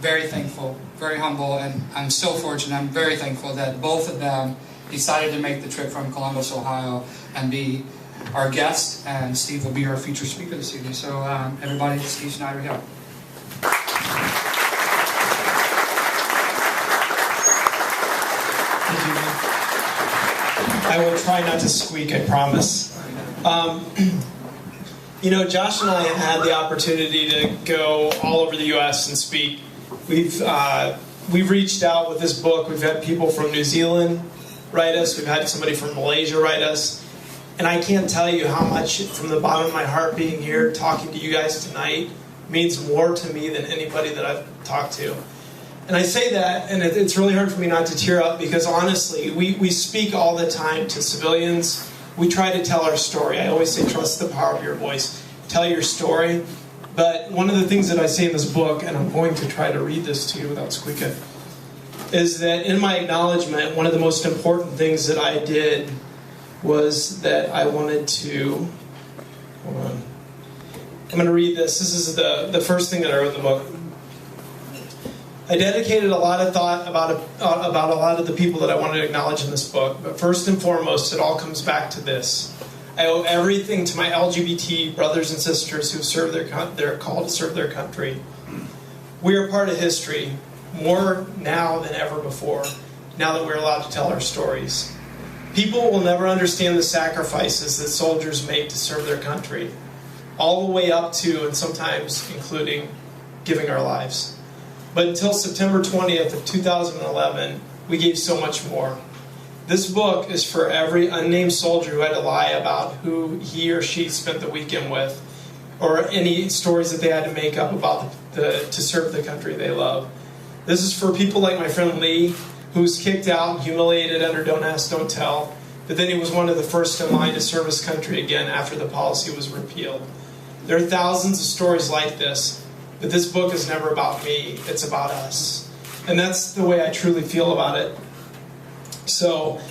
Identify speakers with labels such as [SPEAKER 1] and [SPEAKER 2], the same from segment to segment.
[SPEAKER 1] very thankful, very humble, and I'm so fortunate. I'm very thankful that both of them decided to make the trip from Columbus, Ohio, and be our guest. And Steve will be our featured speaker this evening. So everybody, Steve Snyder-Hill.
[SPEAKER 2] I will try not to squeak, I promise. You know, Josh and I have had the opportunity to go all over the U.S. and speak. We've reached out with this book. We've had people from New Zealand write us. We've had somebody from Malaysia write us. And I can't tell you how much, from the bottom of my heart, being here, talking to you guys tonight, means more to me than anybody that I've talked to. And I say that, and it's really hard for me not to tear up, because honestly, we speak all the time to civilians. We try to tell our story. I always say, trust the power of your voice. Tell your story. But one of the things that I say in this book, and I'm going to try to read this to you without squeaking, is that in my acknowledgement, one of the most important things that I did was that I wanted to... Hold on. I'm going to read this. This is the first thing that I wrote in the book. I dedicated a lot of thought about a lot of the people that I wanted to acknowledge in this book. But first and foremost, it all comes back to this. I owe everything to my LGBT brothers and sisters who serve they're called to serve their country. We are part of history, more now than ever before, now that we're allowed to tell our stories. People will never understand the sacrifices that soldiers make to serve their country, all the way up to and sometimes including giving our lives. But until September 20th of 2011, we gave so much more. This book is for every unnamed soldier who had to lie about who he or she spent the weekend with, or any stories that they had to make up about to serve the country they love. This is for people like my friend Lee, who was kicked out and humiliated under Don't Ask, Don't Tell, but then he was one of the first in line to serve his country again after the policy was repealed. There are thousands of stories like this, but this book is never about me, it's about us. And that's the way I truly feel about it. So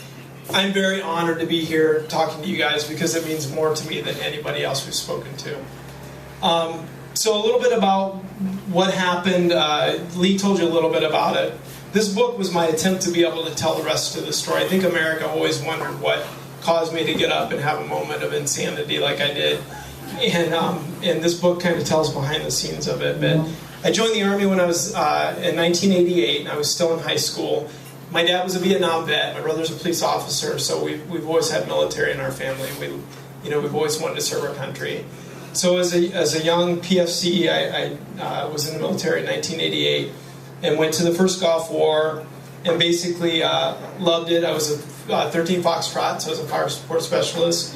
[SPEAKER 2] I'm very honored to be here talking to you guys, because it means more to me than anybody else we've spoken to. So a little bit about what happened. Lee told you a little bit about it. This book was my attempt to be able to tell the rest of the story. I think America always wondered what caused me to get up and have a moment of insanity like I did. And this book kind of tells behind the scenes of it. But I joined the Army when I was in 1988, and I was still in high school. My dad was a Vietnam vet. My brother's a police officer, so we've always had military in our family. We've always wanted to serve our country. So as a young PFC, I was in the military in 1988 and went to the first Gulf War, and basically loved it. I was a 13 Foxtrot, so I was a fire support specialist.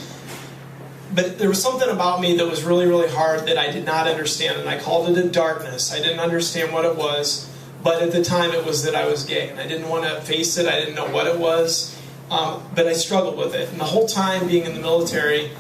[SPEAKER 2] But there was something about me that was really, really hard that I did not understand, and I called it a darkness. I didn't understand what it was, but at the time it was that I was gay, and I didn't want to face it. I didn't know what it was, but I struggled with it. And the whole time being in the military,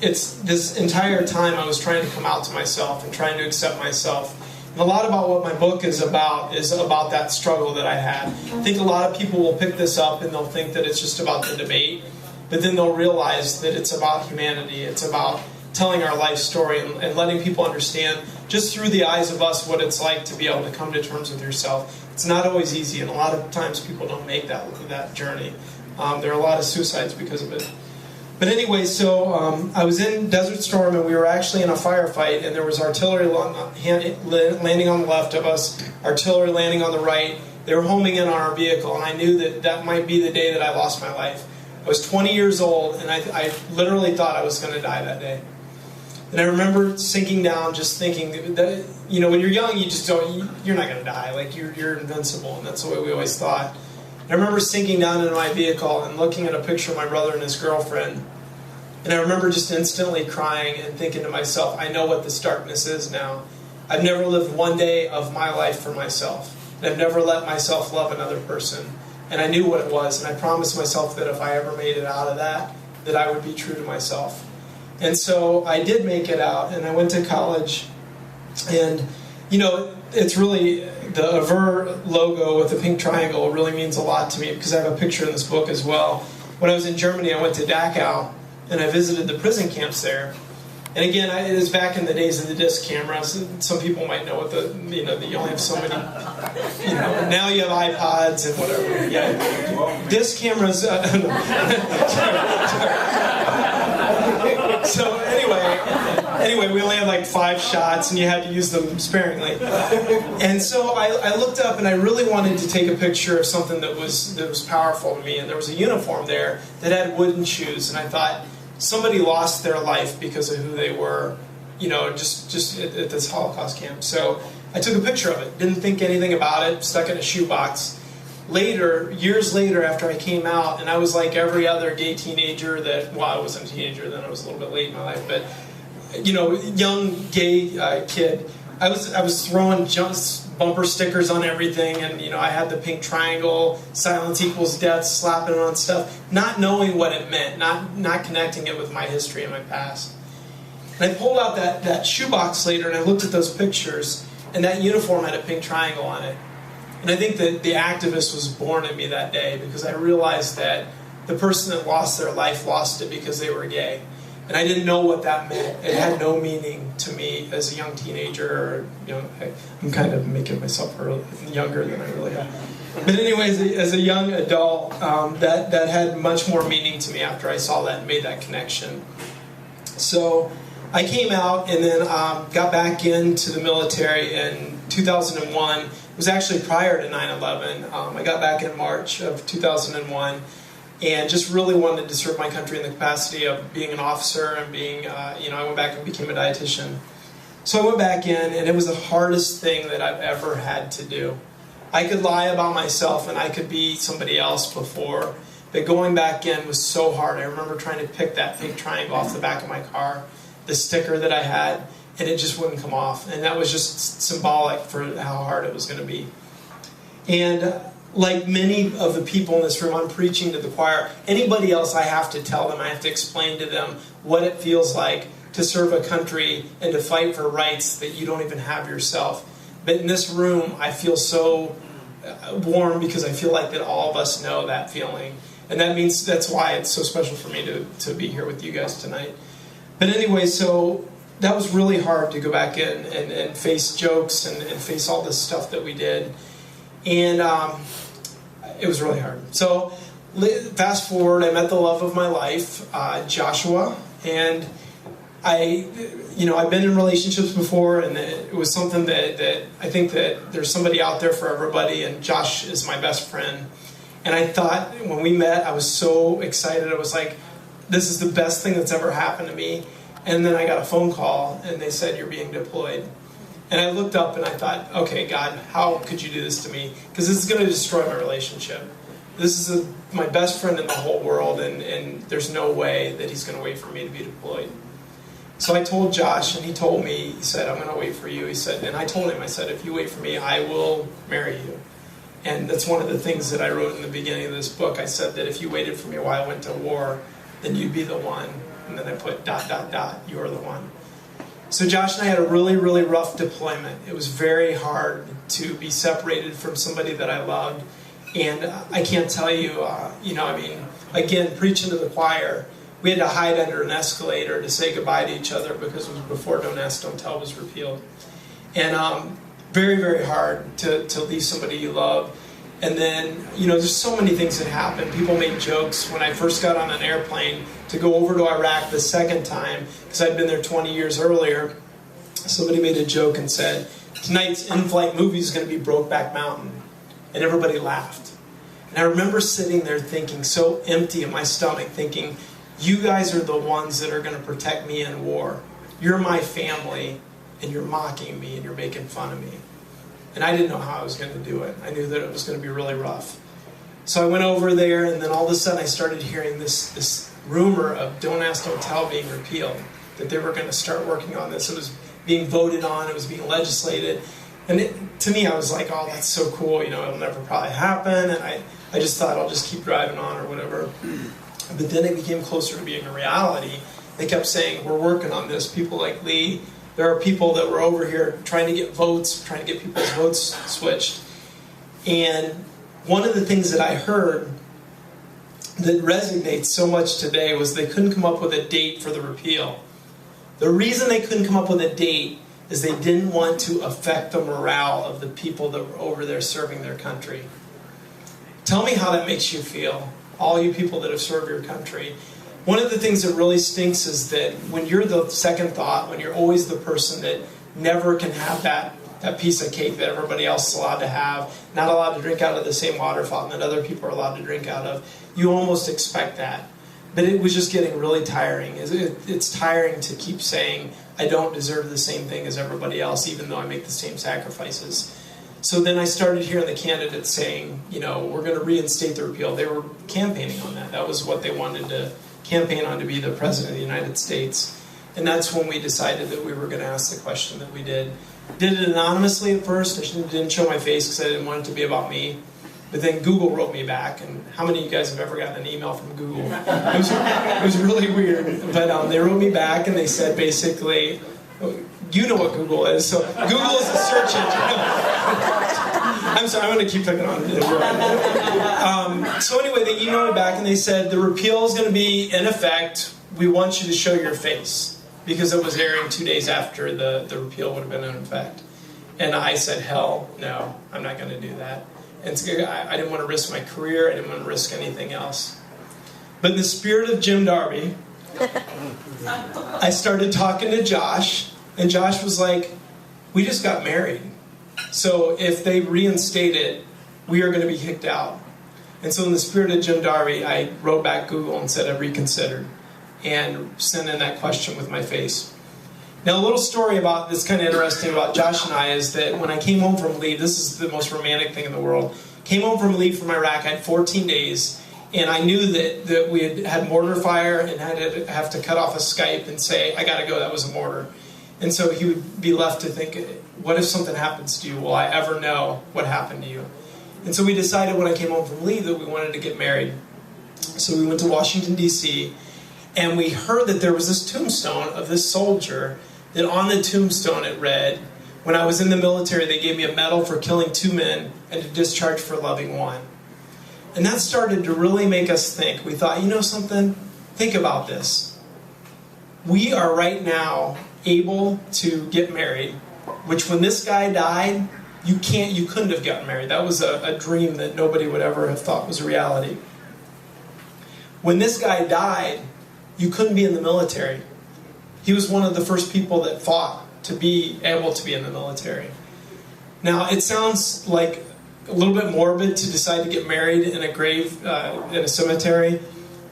[SPEAKER 2] it's this entire time I was trying to come out to myself and trying to accept myself. And a lot about what my book is about that struggle that I had. I think a lot of people will pick this up and they'll think that it's just about the debate, but then they'll realize that it's about humanity. It's about telling our life story and letting people understand, just through the eyes of us, what it's like to be able to come to terms with yourself. It's not always easy, and a lot of times people don't make that journey. There are a lot of suicides because of it. But anyway, so I was in Desert Storm, and we were actually in a firefight, and there was artillery landing on the left of us, artillery landing on the right. They were homing in on our vehicle, and I knew that might be the day that I lost my life. I was 20 years old, and I literally thought I was going to die that day. And I remember sinking down, just thinking that, when you're young, you're not going to die. Like, you're invincible, and that's the way we always thought. I remember sinking down into my vehicle and looking at a picture of my brother and his girlfriend. And I remember just instantly crying and thinking to myself, I know what this darkness is now. I've never lived one day of my life for myself. And I've never let myself love another person. And I knew what it was. And I promised myself that if I ever made it out of that I would be true to myself. And so I did make it out, and I went to college. And, it's really, the AVER logo with the pink triangle really means a lot to me, because I have a picture in this book as well. When I was in Germany, I went to Dachau, and I visited the prison camps there. And again, it was back in the days of the disc cameras. Some people might know what you only have so many, now you have iPods and whatever. Yeah, disc cameras. So anyway, we only had like 5 shots, and you had to use them sparingly. And so I looked up, and I really wanted to take a picture of something that was powerful to me. And there was a uniform there that had wooden shoes, and I thought, somebody lost their life because of who they were, just at this Holocaust camp. So I took a picture of it, didn't think anything about it, stuck it in a shoebox. Later, years later, after I came out, and I was like every other gay teenager I wasn't a teenager then, I was a little bit late in my life, but, young gay kid, I was throwing bumper stickers on everything, and I had the pink triangle, silence equals death, slapping it on stuff, not knowing what it meant, not connecting it with my history and my past. And I pulled out that shoebox later, and I looked at those pictures, and that uniform had a pink triangle on it. And I think that the activist was born in me that day, because I realized that the person that lost their life lost it because they were gay. And I didn't know what that meant. It had no meaning to me as a young teenager. I'm kind of making myself younger than I really am. But anyways, as a young adult, that had much more meaning to me after I saw that and made that connection. So I came out and then got back into the military in 2001. It was actually prior to 9/11. I got back in March of 2001. And just really wanted to serve my country in the capacity of being an officer and being, I went back and became a dietitian. So I went back in, and it was the hardest thing that I've ever had to do. I could lie about myself, and I could be somebody else before, but going back in was so hard. I remember trying to pick that pink triangle off the back of my car, the sticker that I had, and it just wouldn't come off. And that was just symbolic for how hard it was going to be. And like many of the people in this room, I'm preaching to the choir. Anybody else, I have to tell them, I have to explain to them what it feels like to serve a country and to fight for rights that you don't even have yourself. But in this room, I feel so warm because I feel like that all of us know that feeling. And that's why it's so special for me to be here with you guys tonight. But anyway, so that was really hard to go back in and face jokes and face all this stuff that we did. And it was really hard. So fast forward, I met the love of my life, Joshua, and I've been in relationships before, and it was something that I think that there's somebody out there for everybody, and Josh is my best friend. And I thought, when we met, I was so excited. I was like, this is the best thing that's ever happened to me. And then I got a phone call, and they said, you're being deployed. And I looked up and I thought, okay, God, how could you do this to me? Because this is going to destroy my relationship. This is my best friend in the whole world, and there's no way that he's going to wait for me to be deployed. So I told Josh, and he told me, he said, I'm going to wait for you. He said, and I told him, I said, if you wait for me, I will marry you. And that's one of the things that I wrote in the beginning of this book. I said that if you waited for me while I went to war, then you'd be the one. And then I put ... you're the one. So Josh and I had a really, really rough deployment. It was very hard to be separated from somebody that I loved. And I can't tell you, again, preaching to the choir, we had to hide under an escalator to say goodbye to each other because it was before Don't Ask, Don't Tell was repealed. And very, very hard to leave somebody you love. And then, there's so many things that happen. People make jokes. When I first got on an airplane to go over to Iraq the second time, because I'd been there 20 years earlier, somebody made a joke and said, tonight's in-flight movie is going to be Brokeback Mountain. And everybody laughed. And I remember sitting there thinking, so empty in my stomach, thinking, you guys are the ones that are going to protect me in war. You're my family, and you're mocking me, and you're making fun of me. And I didn't know how I was going to do it. I knew that it was going to be really rough. So I went over there, and then all of a sudden I started hearing this rumor of Don't Ask, Don't Tell being repealed, that they were going to start working on this. It was being voted on. It was being legislated. And to me, I was like, oh, that's so cool. It'll never probably happen. And I just thought I'll just keep driving on or whatever. But then it became closer to being a reality. They kept saying, we're working on this. People like Lee. There are people that were over here trying to get votes, trying to get people's votes switched. And one of the things that I heard that resonates so much today was they couldn't come up with a date for the repeal. The reason they couldn't come up with a date is they didn't want to affect the morale of the people that were over there serving their country. Tell me how that makes you feel, all you people that have served your country. One of the things that really stinks is that when you're the second thought, when you're always the person that never can have that piece of cake that everybody else is allowed to have, not allowed to drink out of the same water fountain that other people are allowed to drink out of, you almost expect that. But it was just getting really tiring. It's tiring to keep saying, I don't deserve the same thing as everybody else, even though I make the same sacrifices. So then I started hearing the candidates saying, we're going to reinstate the repeal. They were campaigning on that. That was what they wanted to campaign on, to be the President of the United States. And that's when we decided that we were going to ask the question that we did. Did it anonymously at first. I didn't show my face because I didn't want it to be about me. But then Google wrote me back, and how many of you guys have ever gotten an email from Google? It was really weird. But they wrote me back, and they said basically, you know what Google is. So Google is a search engine. I'm sorry, I'm going to keep picking on it. So anyway, they emailed me back, and they said, the repeal is going to be in effect. We want you to show your face, because it was airing 2 days after the repeal would have been in effect. And I said, hell no, I'm not going to do that. And I didn't want to risk my career. I didn't want to risk anything else. But in the spirit of Jim Darby, I started talking to Josh. And Josh was like, we just got married. So if they reinstate it, we are going to be kicked out. And so in the spirit of Jim Darby, I wrote back Google and said I reconsidered. And sent in that question with my face. Now, a little story about this, kind of interesting about Josh and I, is that when I came home from leave, this is the most romantic thing in the world. Came home from leave from Iraq, I had 14 days, and I knew that we had mortar fire and had to have to cut off a Skype and say, I gotta go, that was a mortar. And so he would be left to think, what if something happens to you? Will I ever know what happened to you? And so we decided when I came home from leave that we wanted to get married. So we went to Washington, D.C., and we heard that there was this tombstone of this soldier, that on the tombstone it read, when I was in the military, they gave me a medal for killing 2 men and a discharge for loving 1. And that started to really make us think. We thought, something? Think about this. We are right now able to get married, which when this guy died, you couldn't have gotten married. That was a dream that nobody would ever have thought was a reality. When this guy died, you couldn't be in the military. He was one of the first people that fought to be able to be in the military. Now, it sounds like a little bit morbid to decide to get married in a grave in a cemetery,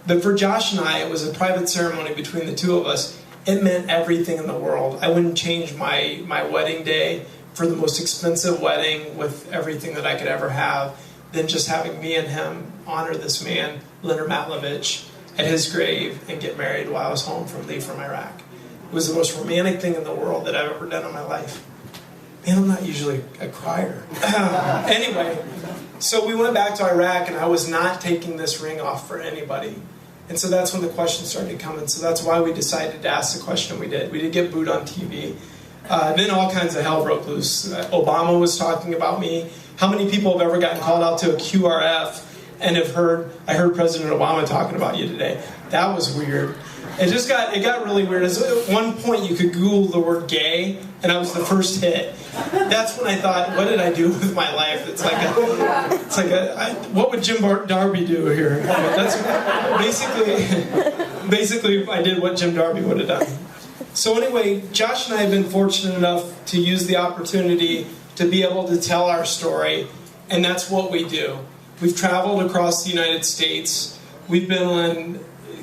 [SPEAKER 2] but for Josh and I, it was a private ceremony between the two of us. It meant everything in the world. I wouldn't change my wedding day for the most expensive wedding with everything that I could ever have than just having me and him honor this man, Leonard Matlovich, at his grave and get married while I was home from leave from Iraq. It was the most romantic thing in the world that I've ever done in my life. Man, I'm not usually a crier. Anyway, so we went back to Iraq, and I was not taking this ring off for anybody. And so that's when the questions started coming. So that's why we decided to ask the question we did. We did get booed on TV. Then all kinds of hell broke loose. Obama was talking about me. How many people have ever gotten called out to a QRF and I heard President Obama talking about you today? That was weird. It got really weird. At one point you could Google the word gay, and I was the first hit. That's when I thought, what did I do with my life? What would Jim Darby do here? That's basically I did what Jim Darby would have done. So anyway, Josh and I have been fortunate enough to use the opportunity to be able to tell our story, and that's what we do. We've traveled across the United States. We've been on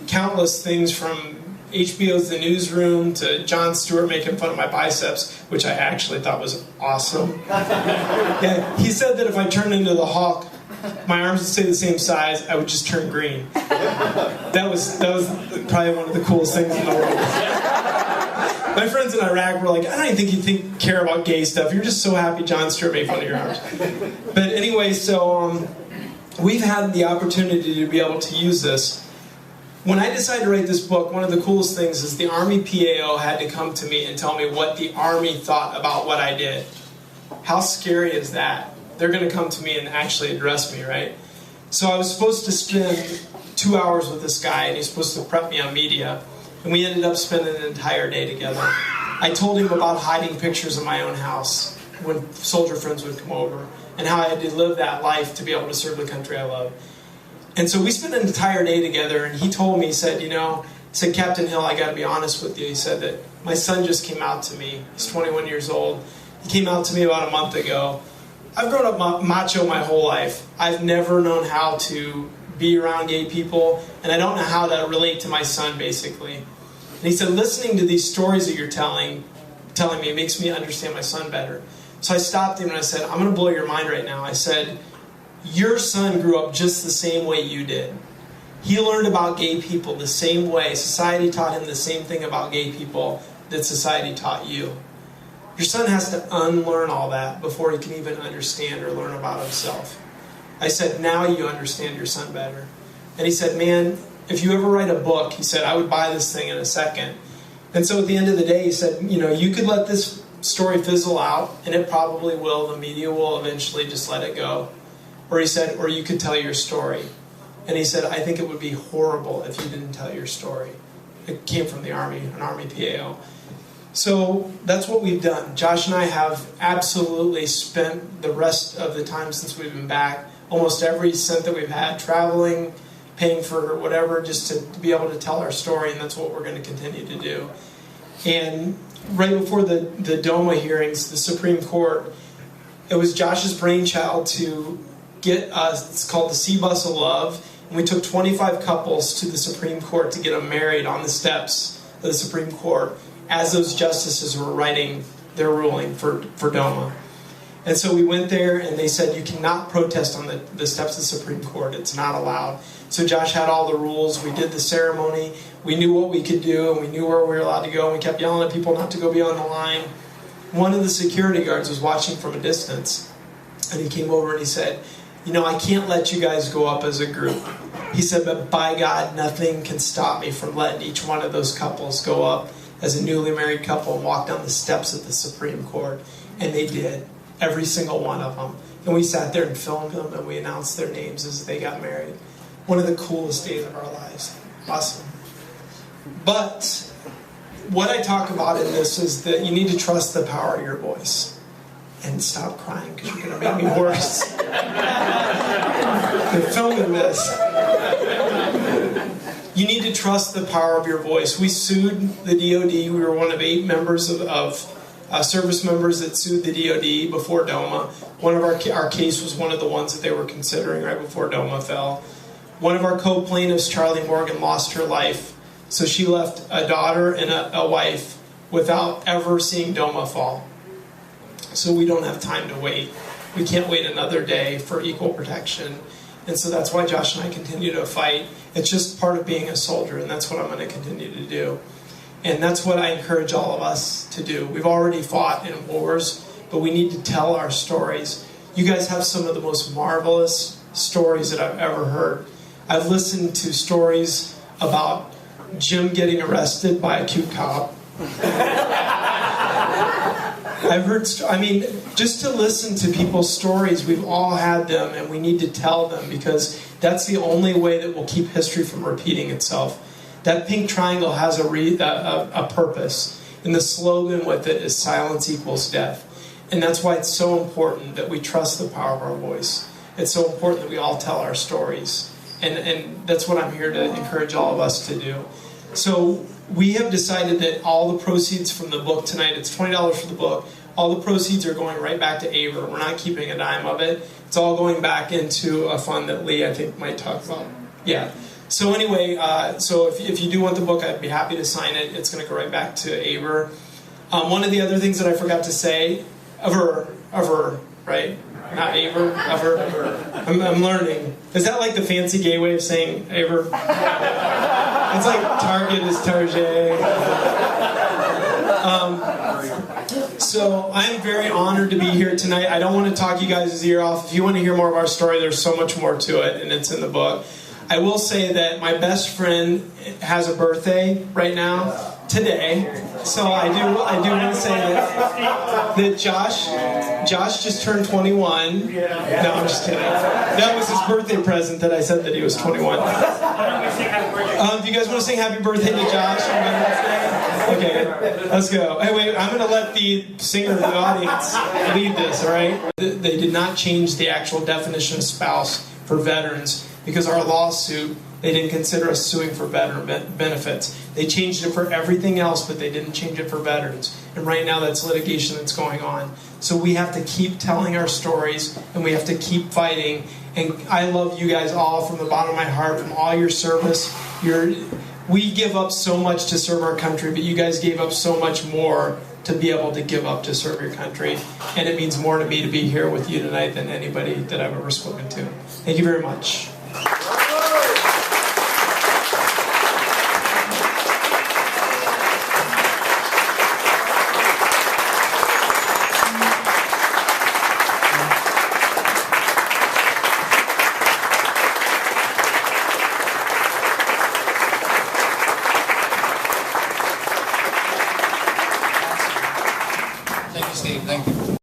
[SPEAKER 2] countless things, from HBO's The Newsroom to Jon Stewart making fun of my biceps, which I actually thought was awesome. Yeah, he said that if I turned into the Hulk, my arms would stay the same size, I would just turn green. That was probably one of the coolest things in the world. My friends in Iraq were like, I don't even think you care about gay stuff. You're just so happy Jon Stewart made fun of your arms. But anyway, so we've had the opportunity to be able to use this. When I decided to write this book, one of the coolest things is the Army PAO had to come to me and tell me what the Army thought about what I did. How scary is that? They're going to come to me and actually address me, right? So I was supposed to spend 2 hours with this guy, and he's supposed to prep me on media. and we ended up spending an entire day together. I told him about hiding pictures of my own house when soldier friends would come over, and how I had to live that life to be able to serve the country I love. And so we spent an entire day together, and he told me, he said, Captain Hill, I got to be honest with you. He said that my son just came out to me. He's 21 years old. He came out to me about a month ago. I've grown up macho my whole life. I've never known how to be around gay people, and I don't know how to relate to my son, basically. And he said, listening to these stories that you're telling me makes me understand my son better. So I stopped him and I said, I'm going to blow your mind right now. I said, your son grew up just the same way you did. He learned about gay people the same way. Society taught him the same thing about gay people that society taught you. Your son has to unlearn all that before he can even understand or learn about himself. I said, now you understand your son better. And he said, man, if you ever write a book, he said, I would buy this thing in a second. And so at the end of the day, he said, you could let this story fizzle out, and it probably will. The media will eventually just let it go. Or he said, or you could tell your story. And he said, I think it would be horrible if you didn't tell your story. It came from the Army, an Army PAO. So that's what we've done. Josh and I have absolutely spent the rest of the time since we've been back, almost every cent that we've had, traveling, paying for whatever, just to be able to tell our story, and that's what we're going to continue to do. And right before the DOMA hearings, the Supreme Court, it was Josh's brainchild to get us, it's called the C-Bus of Love, and we took 25 couples to the Supreme Court to get them married on the steps of the Supreme Court as those justices were writing their ruling for DOMA. And so we went there, and they said, you cannot protest on the steps of the Supreme Court. It's not allowed. So Josh had all the rules. We did the ceremony. We knew what we could do, and we knew where we were allowed to go. And we kept yelling at people not to go beyond the line. One of the security guards was watching from a distance, and he came over and he said, I can't let you guys go up as a group. He said, but by God, nothing can stop me from letting each one of those couples go up as a newly married couple and walk down the steps of the Supreme Court. And they did. Every single one of them. And we sat there and filmed them, and we announced their names as they got married. One of the coolest days of our lives. Awesome. But what I talk about in this is that you need to trust the power of your voice. And stop crying, because you're going to make me worse. They're filming this. You need to trust the power of your voice. We sued the DOD. We were one of 8 members of service members that sued the DOD before DOMA. One of our case was one of the ones that they were considering right before DOMA fell. One of our co-plaintiffs, Charlie Morgan, lost her life. So she left a daughter and a wife without ever seeing DOMA fall. So we don't have time to wait. We can't wait another day for equal protection. And so that's why Josh and I continue to fight. It's just part of being a soldier, and that's what I'm going to continue to do. And that's what I encourage all of us to do. We've already fought in wars, but we need to tell our stories. You guys have some of the most marvelous stories that I've ever heard. I've listened to stories about Jim getting arrested by a cute cop. I've heard, just to listen to people's stories, we've all had them, and we need to tell them, because that's the only way that will keep history from repeating itself. That pink triangle has a purpose, and the slogan with it is silence equals death. And that's why it's so important that we trust the power of our voice. It's so important that we all tell our stories. And that's what I'm here to encourage all of us to do. So we have decided that all the proceeds from the book tonight, it's $20 for the book, all the proceeds are going right back to AVER. We're not keeping a dime of it. It's all going back into a fund that Lee, I think, might talk about. Yeah. So anyway, so if you do want the book, I'd be happy to sign it. It's going to go right back to AVER. One of the other things that I forgot to say, AVER, right? Not AVER, AVER. I'm learning. Is that like the fancy gay way of saying AVER? It's like Target is Target. So I'm very honored to be here tonight. I don't want to talk you guys' ear off. If you want to hear more of our story, there's so much more to it, and it's in the book. I will say that my best friend has a birthday right now, today. So I do want to say that Josh just turned 21. No, I'm just kidding. That was his birthday present that I said that he was 21.
[SPEAKER 3] don't we sing happy birthday?
[SPEAKER 2] Do you guys want to sing happy birthday to Josh on Veterans Day? Okay, let's go. Hey, wait, I'm going to let the singer of the audience lead this, all right? They did not change the actual definition of spouse for veterans because our lawsuit, they didn't consider us suing for veteran benefits. They changed it for everything else, but they didn't change it for veterans. And right now that's litigation that's going on. So we have to keep telling our stories, and we have to keep fighting. And I love you guys all from the bottom of my heart, from all your service. We give up so much to serve our country, but you guys gave up so much more to be able to give up to serve your country. And it means more to me to be here with you tonight than anybody that I've ever spoken to. Thank you very much.